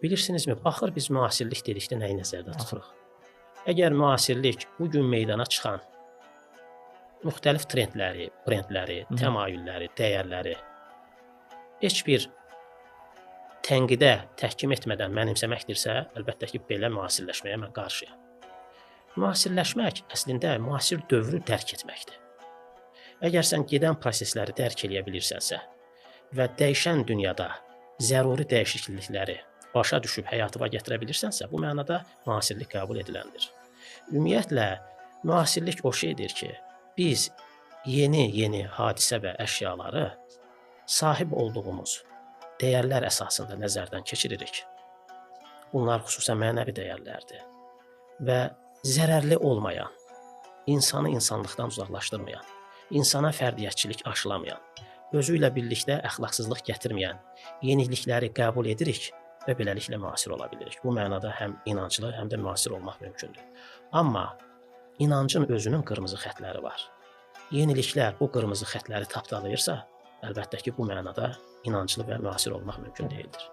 Bilirsinizmi, axır biz müasirlik dedikdə nəyi nəzərdə Aha. tuturuq? Əgər müasirlik bu gün meydana çıxan müxtəlif trendləri, brendləri, təmayülləri, dəyərləri heç bir tənqidə təhkim etmədən mənimsəməkdirsə, əlbəttə ki, belə müasirləşməyə mən qarşıyam. Müasirləşmək əslində müasir dövrü dərk etməkdir. Əgər sən gedən prosesləri dərk edə bilirsənsə və dəyişən dünyada zəruri dəyişiklikləri başa düşüb həyatıma gətirə bilirsənsə, bu mənada müasirlik qəbul ediləndir. Ümumiyyətlə, müasirlik o şeydir ki, biz yeni hadisə və əşyaları sahib olduğumuz dəyərlər əsasında nəzərdən keçiririk. Bunlar xüsusən mənəvi dəyərlərdir və zərərli olmayan, insanı insanlıqdan uzaqlaşdırmayan, insana fərdiyyətçilik aşılamayan, özü ilə birlikdə əxlaqsızlıq gətirməyən yenilikləri qəbul edirik və beləliklə müasir ola bilirik. Bu mənada həm inanclı, həm də müasir olmaq mümkündür. Amma inancın özünün qırmızı xətləri var. Yeniliklər bu qırmızı xətləri tapdalayırsa, əlbəttə ki, bu mənada inanclı və müasir olmaq mümkün deyildir.